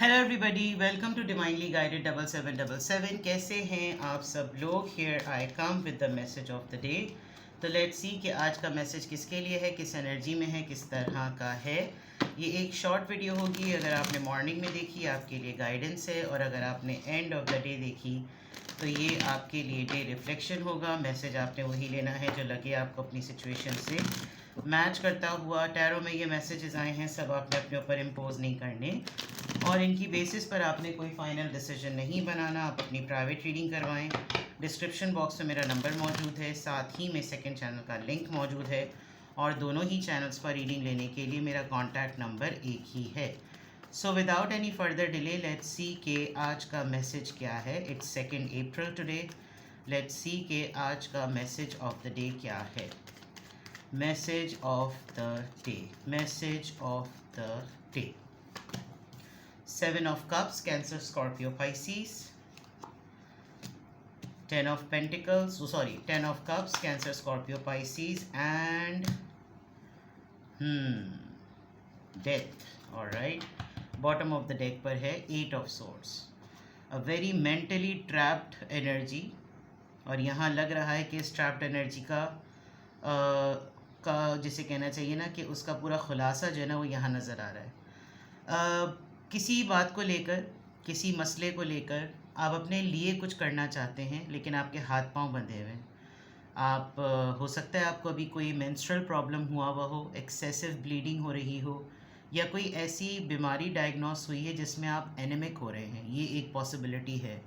Hello everybody, welcome to divinely guided 7777। कैसे हैं आप सब लोग। Here I come with the message of the day. तो लेट्स सी कि आज का मैसेज किसके लिए है, किस एनर्जी में है, किस तरह का है। ये एक शॉर्ट वीडियो होगी। अगर आपने मॉर्निंग में देखी आपके लिए गाइडेंस है, और अगर आपने एंड ऑफ द डे देखी तो ये आपके लिए डे रिफ्लेक्शन होगा। मैसेज आपने वही लेना है जो लगे आपको अपनी सिचुएशन से मैच करता हुआ। टैरो में ये मैसेजेस आए हैं, सब आपने अपने ऊपर इम्पोज नहीं करने, और इनकी बेसिस पर आपने कोई फाइनल डिसीजन नहीं बनाना। आप अपनी प्राइवेट रीडिंग करवाएं। डिस्क्रिप्शन बॉक्स में मेरा नंबर मौजूद है, साथ ही में सेकंड चैनल का लिंक मौजूद है, और दोनों ही चैनल्स पर रीडिंग लेने के लिए मेरा कॉन्टैक्ट नंबर एक ही है। So without any further delay let's see के आज का मैसेज क्या है। It's 2 April today. Let's see के आज का मैसेज ऑफ द डे क्या है। Message of the day, message of the day. 7 of Cups, Cancer, Scorpio, Pisces. 10 of Pentacles, 10 of Cups, Cancer, Scorpio, Pisces, and Death. Alright. Bottom of the deck पर है 8 of Swords. A very mentally trapped energy. और यहाँ लग रहा है कि इस trapped energy का जिसे कहना चाहिए ना कि उसका पूरा खुलासा जो है ना वो यहाँ नज़र आ रहा है। किसी बात को लेकर, किसी मसले को लेकर आप अपने लिए कुछ करना चाहते हैं, लेकिन आपके हाथ पांव बंधे हुए हैं। आप हो सकता है आपको अभी कोई मेंस्ट्रुअल प्रॉब्लम हुआ हो, एक्सेसिव ब्लीडिंग हो रही हो, या कोई ऐसी बीमारी डायग्नोस हुई है जिसमें आप एनेमिक हो रहे हैं। ये एक पॉसिबिलिटी है।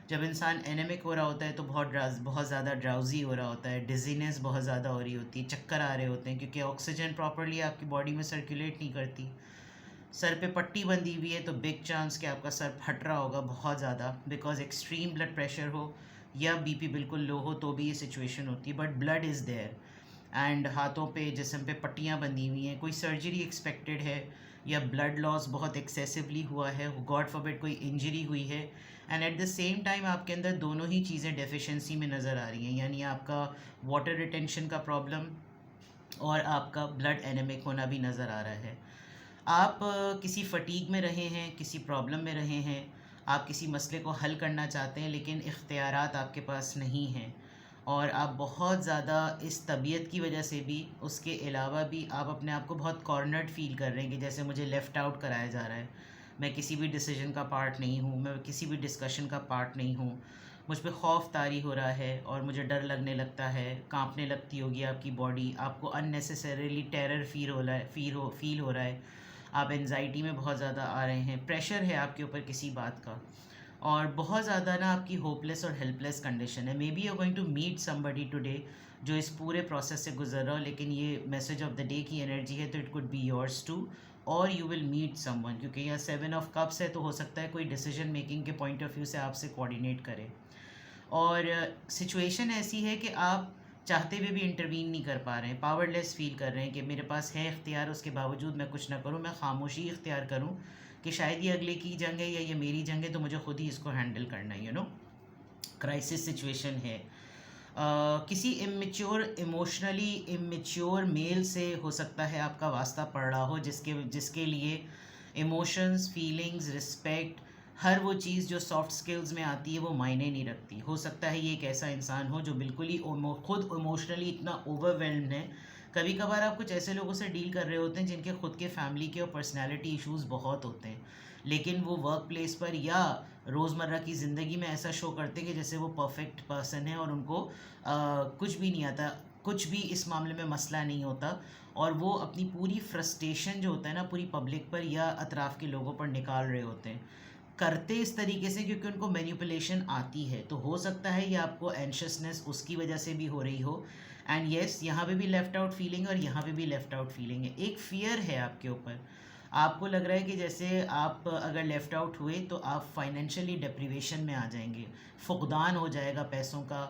जब इंसान एनेमिक हो रहा होता है तो बहुत ज़्यादा ड्राउजी हो रहा होता है, डिजीनेस बहुत ज़्यादा हो रही होती है, चक्कर आ रहे होते हैं, क्योंकि ऑक्सीजन प्रॉपरली आपकी बॉडी में सर्कुलेट नहीं करती। सर पे पट्टी बंधी हुई है तो बिग चांस कि आपका सर फट रहा होगा बहुत ज़्यादा, बिकॉज एक्सट्रीम ब्लड प्रेशर हो या बीपी बिल्कुल लो हो तो भी ये सिचुएशन होती है। But blood is there, and हाथों पे, जिस्म पे पट्टियाँ बंधी हुई हैं। कोई सर्जरी एक्सपेक्टेड है, या ब्लड लॉस बहुत एक्सेसिवली हुआ है, गॉड फॉरबिड कोई इंजरी हुई है, and at the same time आपके अंदर दोनों ही चीज़ें डेफिशिएंसी में नज़र आ रही हैं। यानी आपका वाटर रिटेंशन का प्रॉब्लम और आपका ब्लड एनेमिक होना भी नज़र आ रहा है। आप किसी फटीग में रहे हैं, किसी प्रॉब्लम में रहे हैं, आप किसी मसले को हल करना चाहते हैं, लेकिन इख्तियारात आपके पास नहीं हैं, और आप बहुत ज़्यादा इस तबीयत की वजह से भी, उसके अलावा भी आप अपने आप को बहुत कॉर्नर्ड फील कर रहे हैं कि जैसे मुझे लेफ़्ट आउट कराया जा रहा है। मैं किसी भी डिसीजन का पार्ट नहीं हूँ, मैं किसी भी डिस्कशन का पार्ट नहीं हूँ। मुझ पे खौफ तारी हो रहा है और मुझे डर लगने लगता है, कांपने लगती होगी आपकी बॉडी, आपको अननेसेसरीली टेरर फील हो रहा है, आप एनजाइटी में बहुत ज़्यादा आ रहे हैं, प्रेशर है आपके ऊपर किसी बात का, और बहुत ज़्यादा ना आपकी होपलेस और हेल्पलेस कंडीशन है। Maybe you going to meet somebody today जो इस पूरे प्रोसेस से गुजर रहा हो, लेकिन ये मैसेज ऑफ द डे की एनर्जी है तो it could be yours too, और यू विल मीट समवन, क्योंकि यहाँ 7 ऑफ कप्स है तो हो सकता है कोई डिसीजन मेकिंग के पॉइंट ऑफ व्यू से आपसे कोऑर्डिनेट करे। और सिचुएशन ऐसी है कि आप चाहते हुए भी इंटरवीन नहीं कर पा रहे हैं, पावरलेस फील कर रहे हैं कि मेरे पास है इख्तियार, उसके बावजूद मैं कुछ ना करूं, मैं खामोशी इख्तियार करूं कि शायद ये अगले की जंग है या ये मेरी जंग है, तो मुझे खुद ही इसको हैंडल करना है। क्राइसिस सिचुएशन है। किसी इमोशनली इमेच्योर मेल से हो सकता है आपका वास्ता पड़ रहा हो, जिसके लिए इमोशंस, फीलिंग्स, रिस्पेक्ट, हर वो चीज़ जो सॉफ्ट स्किल्स में आती है वो मायने नहीं रखती। हो सकता है ये एक ऐसा इंसान हो जो बिल्कुल ही खुद इमोशनली इतना ओवरवेल्म्ड है। कभी कभार आप कुछ ऐसे लोगों से डील कर रहे होते हैं जिनके खुद के फैमिली के और पर्सनैलिटी इश्यूज़ बहुत होते हैं, लेकिन वो वर्क प्लेस पर या रोज़मर्रा की ज़िंदगी में ऐसा शो करते हैं कि जैसे वो परफेक्ट पर्सन है और उनको कुछ भी नहीं आता, कुछ भी इस मामले में मसला नहीं होता, और वो अपनी पूरी फ्रस्ट्रेशन जो होता है ना पूरी पब्लिक पर या अतराफ़ के लोगों पर निकाल रहे होते हैं। करते इस तरीके से क्योंकि उनको मैनिपुलेशन आती है। तो हो सकता है ये आपको एंशियसनेस उसकी वजह से भी हो रही हो, एंड येस यहाँ पे भी लेफ़्ट आउट फीलिंग है और यहाँ पे भी लेफ़्ट आउट फीलिंग है। एक फ़ियर है आपके ऊपर, आपको लग रहा है कि जैसे आप अगर लेफ़्ट आउट हुए तो आप फाइनेंशियली डिप्रीवेशन में आ जाएंगे, फुकदान हो जाएगा पैसों का।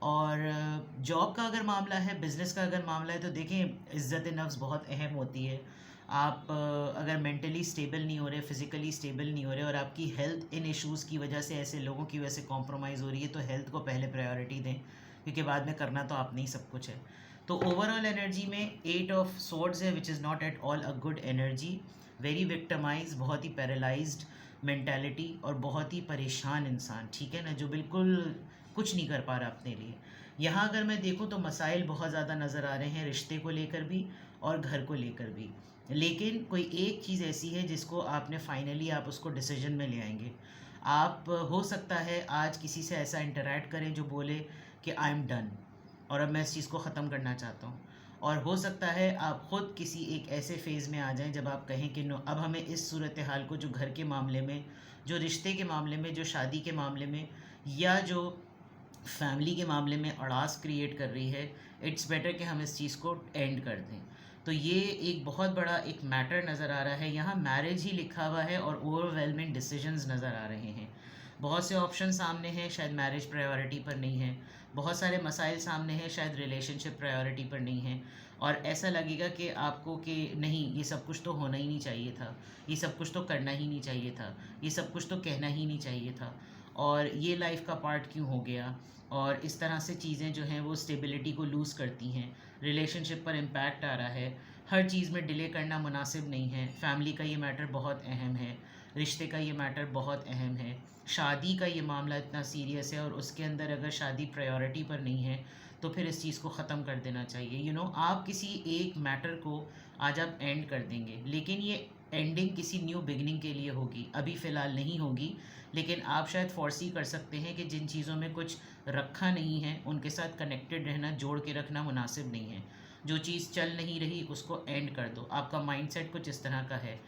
और जॉब का अगर मामला है, बिज़नेस का अगर मामला है, तो देखें इज़्ज़त नफ्स बहुत अहम होती है। आप अगर मेंटली स्टेबल नहीं हो रहे, फिज़िकली स्टेबल नहीं हो रहे, और आपकी हेल्थ इन इश्यूज़ की वजह से, ऐसे लोगों की वजह से कॉम्प्रोमाइज़ हो रही है, तो हेल्थ को पहले प्रायोरिटी दें, क्योंकि बाद में करना तो आप नहीं सब कुछ है। तो ओवरऑल एनर्जी में 8 ऑफ सोर्ड्स है, which is not at all a good energy. Very victimise, बहुत ही पैरालाइज्ड, मेंटालिटी और बहुत ही परेशान इंसान, ठीक है ना, जो बिल्कुल कुछ नहीं कर पा रहा अपने लिए। यहाँ अगर मैं देखूँ तो मसाइल बहुत ज़्यादा नज़र आ रहे हैं, रिश्ते को लेकर भी और घर को लेकर भी। लेकिन कोई एक चीज़ ऐसी है जिसको आपने फाइनली आप उसको डिसीजन में ले आएंगे। आप हो सकता है आज किसी से ऐसा इंटरेक्ट करें जो बोले कि आई एम डन और अब मैं इस चीज़ को ख़त्म करना चाहता हूँ। और हो सकता है आप ख़ुद किसी एक ऐसे फ़ेज़ में आ जाएं जब आप कहें कि नो, अब हमें इस सूरत हाल को, जो घर के मामले में, जो रिश्ते के मामले में, जो शादी के मामले में, या जो फैमिली के मामले में अड़ास क्रिएट कर रही है, इट्स बेटर कि हम इस चीज़ को एंड कर दें। तो ये एक बहुत बड़ा एक मैटर नज़र आ रहा है। यहाँ मैरिज ही लिखा हुआ है और ओवरवेलमिंग डिसीजंस नज़र आ रहे हैं। बहुत से ऑप्शन सामने हैं, शायद मैरिज प्रायोरिटी पर नहीं है। बहुत सारे मसाइल सामने हैं, शायद रिलेशनशिप प्रायोरिटी पर नहीं है। और ऐसा लगेगा कि आपको कि नहीं, ये सब कुछ तो होना ही नहीं चाहिए था, ये सब कुछ तो करना ही नहीं चाहिए था, ये सब कुछ तो कहना ही नहीं चाहिए था, और ये लाइफ का पार्ट क्यों हो गया। और इस तरह से चीज़ें जो हैं वो स्टेबिलिटी को लूज़ करती हैं, रिलेशनशिप पर इम्पैक्ट आ रहा है। हर चीज़ में डिले करना मुनासिब नहीं है। फैमिली का ये मैटर बहुत अहम है, रिश्ते का ये मैटर बहुत अहम है, शादी का ये मामला इतना सीरियस है, और उसके अंदर अगर शादी प्रायोरिटी पर नहीं है तो फिर इस चीज़ को ख़त्म कर देना चाहिए। आप किसी एक मैटर को आज आप एंड कर देंगे, लेकिन ये एंडिंग किसी न्यू बिगनिंग के लिए होगी, अभी फ़िलहाल नहीं होगी। लेकिन आप शायद फोर्सी कर सकते हैं कि जिन चीज़ों में कुछ रखा नहीं है उनके साथ कनेक्टेड रहना, जोड़ के रखना मुनासिब नहीं है। जो चीज़ चल नहीं रही उसको एंड कर दो। आपका माइंडसेट कुछ इस तरह का है।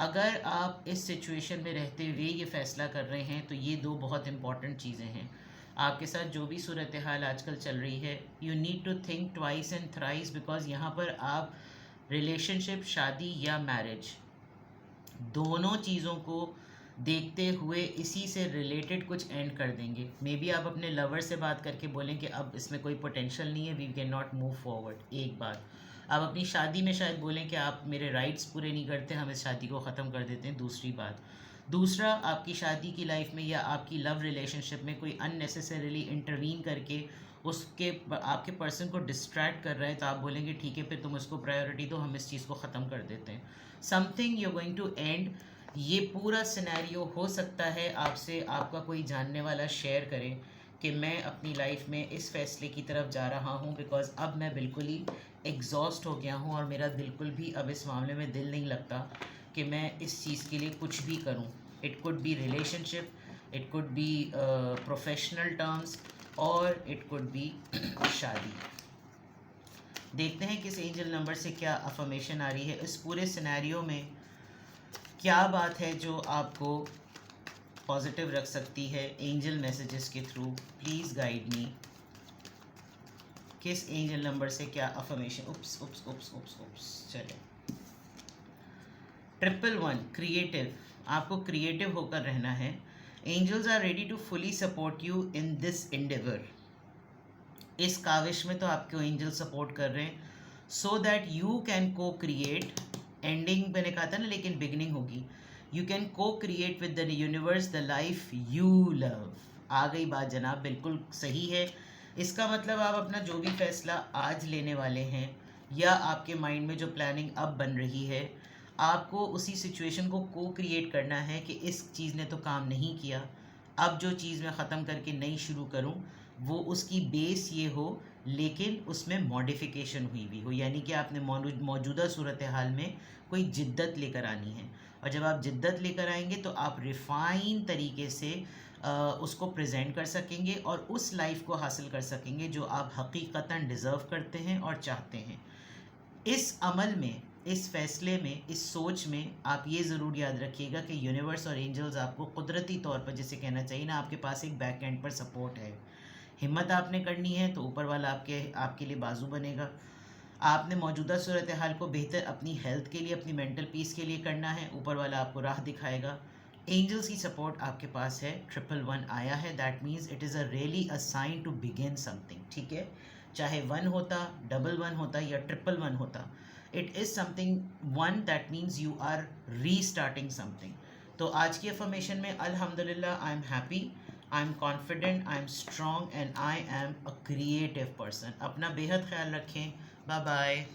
अगर आप इस सिचुएशन में रहते हुए ये फ़ैसला कर रहे हैं तो ये दो बहुत इंपॉर्टेंट चीज़ें हैं। आपके साथ जो भी सूरत हाल आजकल चल रही है, you need to think twice and thrice, because यहाँ पर आप रिलेशनशिप, शादी या मैरिज, दोनों चीज़ों को देखते हुए इसी से रिलेटेड कुछ एंड कर देंगे। मे बी आप अपने लवर से बात करके बोलें कि अब इसमें कोई पोटेंशियल नहीं है, we can not move forward, एक बात। आप अपनी शादी में शायद बोलें कि आप मेरे राइट्स पूरे नहीं करते, हम इस शादी को ख़त्म कर देते हैं, दूसरी बात। दूसरा, आपकी शादी की लाइफ में या आपकी लव रिलेशनशिप में कोई अननेसेसरीली इंटरवीन करके उसके आपके पर्सन को डिस्ट्रैक्ट कर रहा है, तो आप बोलेंगे ठीक है, फिर तुम उसको प्रायोरिटी दो, हम इस चीज़ को ख़त्म कर देते हैं। Something you going to end. ये पूरा सिनेरियो हो सकता है आपसे आपका कोई जानने वाला शेयर करे कि मैं अपनी लाइफ में इस फैसले की तरफ जा रहा हूँ, बिकॉज़ अब मैं बिल्कुल ही एग्जॉस्ट हो गया हूँ और मेरा बिल्कुल भी अब इस मामले में दिल नहीं लगता कि मैं इस चीज़ के लिए कुछ भी करूँ। It could B relationship, it could be professional terms, और इट कुड बी शादी। देखते हैं किस एंजल नंबर से क्या अफर्मेशन आ रही है। इस पूरे सिनेरियो में क्या बात है जो आपको पॉजिटिव रख सकती है एंजल मैसेजेस के थ्रू। प्लीज़ गाइड मी, किस एंजल नंबर से क्या अफर्मेशन। उप्स उप्स उप्स उप्स उप्स। चले 111 क्रिएटिव, आपको क्रिएटिव होकर रहना है। Angels are ready to fully support you in this endeavour. इस काविश में तो आपको एंजल सपोर्ट कर रहे हैं, so that you can co create. Ending मैंने कहा था ना, लेकिन बिगनिंग होगी। You can co create with the universe the life you love. आ गई बात जनाब, बिल्कुल सही है। इसका मतलब आप अपना जो भी फैसला आज लेने वाले हैं, या आपके माइंड में जो प्लानिंग अब बन रही है, आपको उसी सिचुएशन को को क्रिएट करना है कि इस चीज़ ने तो काम नहीं किया, अब जो चीज़ मैं ख़त्म करके नई शुरू करूं वो उसकी बेस ये हो, लेकिन उसमें मॉडिफिकेशन हुई भी हो। यानी कि आपने मौजूदा सूरत हाल में कोई जिद्दत लेकर आनी है, और जब आप जिद्दत लेकर आएंगे तो आप रिफ़ाइन तरीके से उसको प्रेजेंट कर सकेंगे और उस लाइफ को हासिल कर सकेंगे जो आप हकीकतन डिज़र्व करते हैं और चाहते हैं। इस अमल में, इस फैसले में, इस सोच में आप ये ज़रूर याद रखिएगा कि यूनिवर्स और एंजल्स आपको कुदरती तौर पर, जिसे कहना चाहिए ना, आपके पास एक बैक एंड पर सपोर्ट है। हिम्मत आपने करनी है तो ऊपर वाला आपके लिए बाजू बनेगा। आपने मौजूदा सूरत हाल को बेहतर अपनी हेल्थ के लिए, अपनी मेंटल पीस के लिए करना है, ऊपर वाला आपको राह दिखाएगा। एंजल्स की सपोर्ट आपके पास है, 111 आया है, that means it is a really a sign to begin something. ठीक है, चाहे 1 होता, 11 होता या 111 होता, it is something one, that means you are restarting something. तो आज की अफर्मेशन में अल्हम्दुलिल्लाह, I am happy, I am confident, I am strong and I am a creative person. अपना बेहद ख्याल रखें। Bye bye.